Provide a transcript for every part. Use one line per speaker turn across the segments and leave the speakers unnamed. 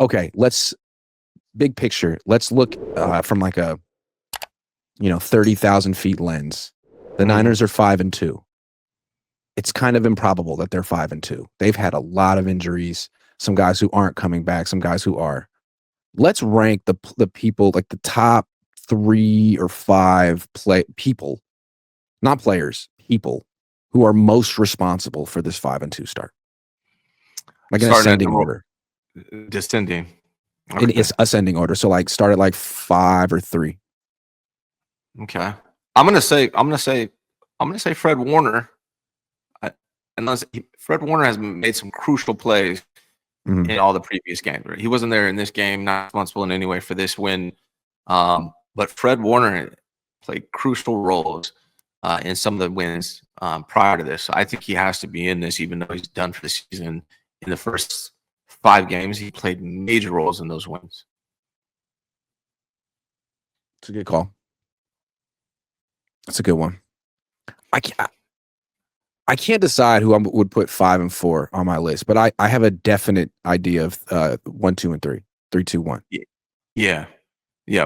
Okay, let's big picture. Let's look from like a 30,000 feet lens. The Niners are 5-2. It's kind of improbable that they're 5-2. They've had a lot of injuries. Some guys who aren't coming back. Some guys who are. Let's rank the people, like the top 3 or 5 people, not players, people who are most responsible for this 5-2 start. Like an ascending order.
Descending.
Okay. It's ascending order. So like start at like 5 or 3.
Okay. I'm gonna say Fred Warner. Unless Fred Warner has made some crucial plays in all the previous games. Right? He wasn't there in this game, not responsible in any way for this win. But Fred Warner played crucial roles in some of the wins prior to this. So I think he has to be in this, even though he's done for the season. In the first 5 games, he played major roles in those wins.
It's a good call. That's a good one. I can't decide who I would put 5 and 4 on my list, but I have a definite idea of 1, 2, and 3. 3, 2, 1.
Yeah,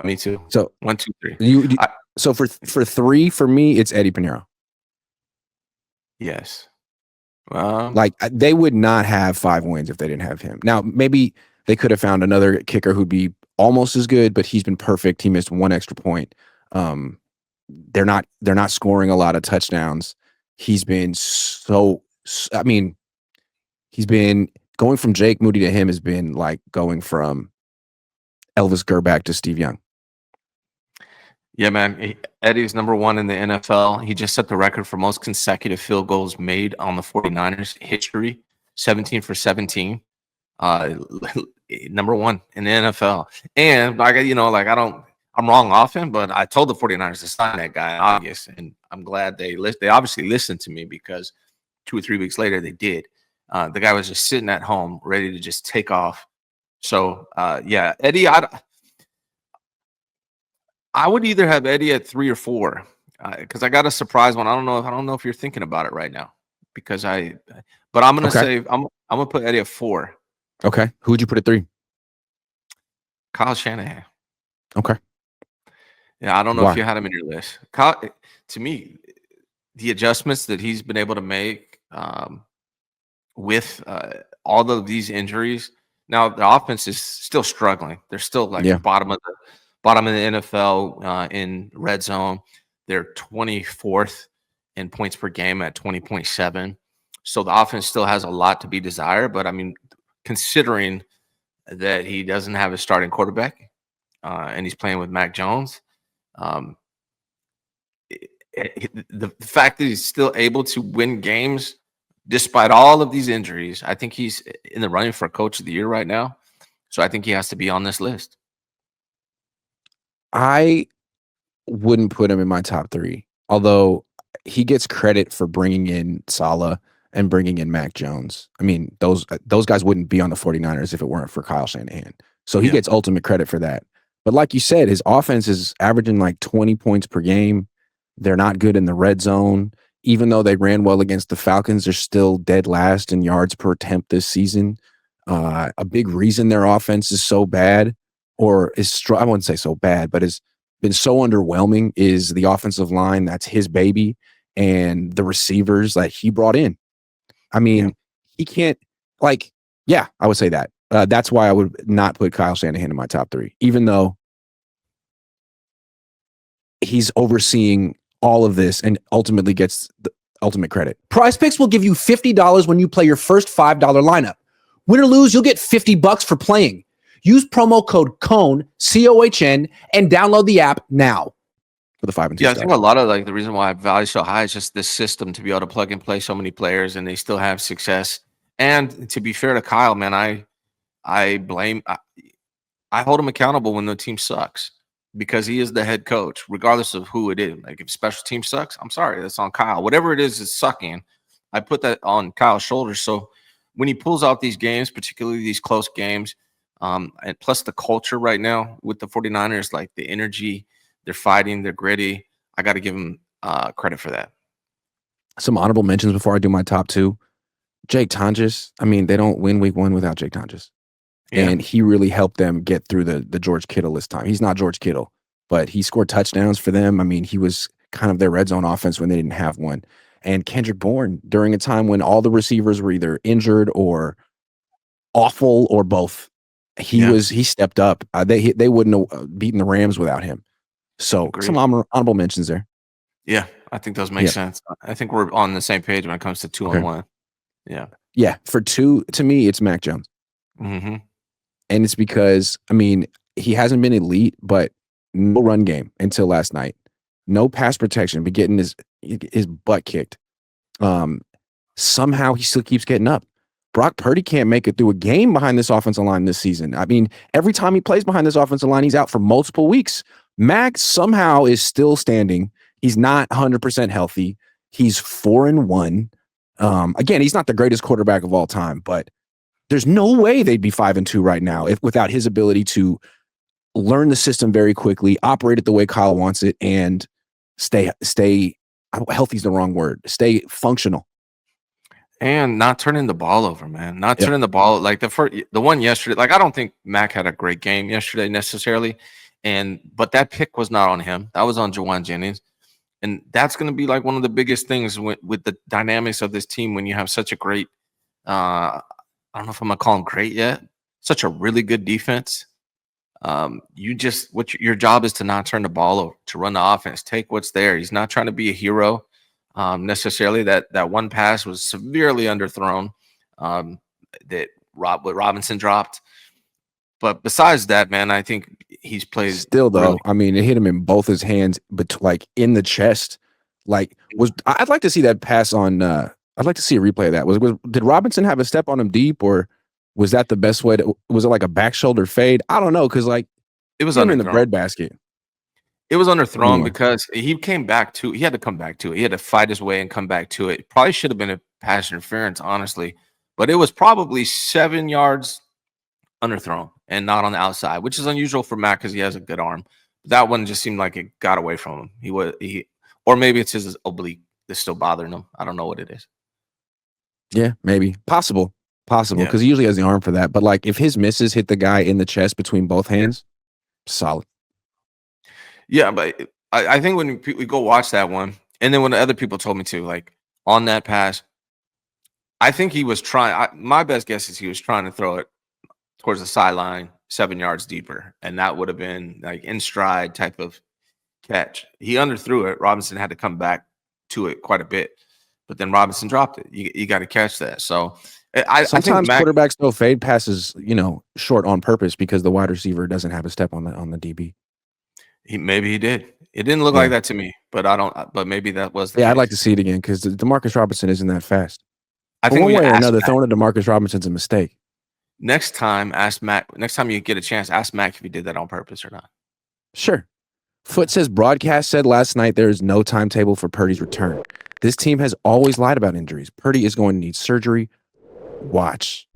me too.
So
1, 2, 3.
So for 3, for me, it's Eddie Pineiro.
Yes.
Like they would not have 5 wins if they didn't have him. Now maybe they could have found another kicker who'd be almost as good, but he's been perfect. He missed 1 extra point. They're not scoring a lot of touchdowns. He's been he's been going from Jake Moody to him has been like going from Elvis Gerback to Steve Young.
Yeah, man. Eddie's number 1 in the NFL. He just set the record for most consecutive field goals made on the 49ers history, 17 for 17. Number 1 in the NFL. And I'm wrong often, but I told the 49ers to sign that guy in August, and I'm glad they obviously listened to me, because 2 or 3 weeks later they did. The guy was just sitting at home ready to just take off. So yeah, Eddie, I would either have Eddie at 3 or 4, because I got a surprise one. I don't know if you're thinking about it right now, but I'm gonna say I'm gonna put Eddie at 4.
Okay, who would you put at 3?
Kyle Shanahan.
Okay.
Yeah, I don't know if you had him in your list. Kyle, to me, the adjustments that he's been able to make with all of these injuries. Now the offense is still struggling. They're still bottom of the NFL in red zone. They're 24th in points per game at 20.7. So the offense still has a lot to be desired. But I mean, considering that he doesn't have a starting quarterback and he's playing with Mac Jones, the fact that he's still able to win games despite all of these injuries, I think he's in the running for Coach of the Year right now. So I think he has to be on this list.
I wouldn't put him in my top 3, although he gets credit for bringing in Saleh and bringing in Mac Jones. I mean, those guys wouldn't be on the 49ers if it weren't for Kyle Shanahan. So he gets ultimate credit for that. But like you said, his offense is averaging like 20 points per game. They're not good in the red zone. Even though they ran well against the Falcons, they're still dead last in yards per attempt this season. A big reason their offense is so bad, or I wouldn't say so bad, but has been so underwhelming, is the offensive line. That's his baby, and the receivers that he brought in. I mean, he can't I would say that. That's why I would not put Kyle Shanahan in my top 3, even though he's overseeing all of this and ultimately gets the ultimate credit. PrizePicks will give you $50 when you play your first $5 lineup. Win or lose, you'll get $50 for playing. Use promo code Cohn, COHN, and download the app now for the 5 and 2.
Yeah, I think a lot of the reason why I value so high is just this system to be able to plug and play so many players and they still have success. And to be fair to Kyle, man, I hold him accountable when the team sucks, because he is the head coach, regardless of who it is. Like if special team sucks, I'm sorry, that's on Kyle. Whatever it is sucking, I put that on Kyle's shoulders. So when he pulls out these games, particularly these close games, and plus the culture right now with the 49ers, like the energy, they're fighting, they're gritty. I got to give him credit for that.
Some honorable mentions before I do my top 2. Jake Tonjes. I mean, they don't win week 1 without Jake Tonjes.
Yeah.
and he really helped them get through the George Kittle-less time. He's not George Kittle, but he scored touchdowns for them. I mean, he was kind of their red zone offense when they didn't have one. And Kendrick Bourne, during a time when all the receivers were either injured or awful or both,
Yeah.
he stepped up. They wouldn't have beaten the Rams without him. So some
Agreed.
honorable mentions there.
Yeah. I think those make
Yeah.
sense. I think we're on the same page when it comes to 2 on
Okay.
1. Yeah.
Yeah. For two, to me, it's Mac Jones.
Mhm.
And it's because, I mean, he hasn't been elite, but no run game until last night. No pass protection, but getting his butt kicked. Um, Somehow he still keeps getting up. Brock Purdy can't make it through a game behind this offensive line this season. I mean, every time he plays behind this offensive line, he's out for multiple weeks. Mac somehow is still standing. He's not 100% healthy. He's 4-1. Again, he's not the greatest quarterback of all time, but there's no way they'd be 5-2 right now without his ability to learn the system very quickly, operate it the way Kyle wants it, and stay healthy is the wrong word. Stay functional.
And not turning the ball over, man. Not
Yep.
turning the ball like the one yesterday. Like I don't think Mac had a great game yesterday necessarily, but that pick was not on him. That was on Jawan Jennings, and that's going to be like one of the biggest things with the dynamics of this team when you have such a great. I don't know if I'm gonna call him great yet. Such a really good defense. You just your job is to not turn the ball over, to run the offense, take what's there. He's not trying to be a hero necessarily. That one pass was severely underthrown. That what Robinson dropped. But besides that, man, I think he's played
Still
really.
though, I mean, it hit him in both his hands, but like in the chest. Like I'd like to see that pass on. I'd like to see a replay of that. Did Robinson have a step on him deep, or was that the best way to? Was it like a back shoulder fade? I don't know, because like
It was
hit him in the
underthrown.
breadbasket.
It was underthrown
Anyway,
because he came back to. He had to come back to it. He had to fight his way and come back to it. Probably should have been a pass interference, honestly, but it was probably 7 yards underthrown and not on the outside, which is unusual for Matt because he has a good arm. That one just seemed like it got away from him. Or maybe it's his oblique that's still bothering him. I don't know what it is.
yeah, maybe possible,
Yeah,
because he usually has the arm for that. But like if his misses hit the guy in the chest between both hands, solid.
yeah, but I think when we go watch that one, and then when other people told me to, like on that pass, I think he was trying. My best guess is he was trying to throw it towards the sideline, 7 yards deeper, and that would have been like in stride type of catch. He underthrew it. Robinson had to come back to it quite a bit, but then Robinson dropped it. You got to catch that. So I think
Sometimes
Mac,
quarterbacks throw fade passes, short on purpose because the wide receiver doesn't have a step on the DB.
maybe he did. It didn't look like
Yeah,
that to me, but I don't. But maybe that was the
yeah, I'd like
case.
to see it again because Demarcus Robinson isn't that fast.
I
But
think
one
we
way or
asked
another,
Mac
throwing to Demarcus Robinson's a mistake.
next time. Ask Mac next time you get a chance. Ask Mac if he did that on purpose or not.
Sure. Foot says broadcast said last night there is no timetable for Purdy's return. This team has always lied about injuries. Purdy is going to need surgery. Watch.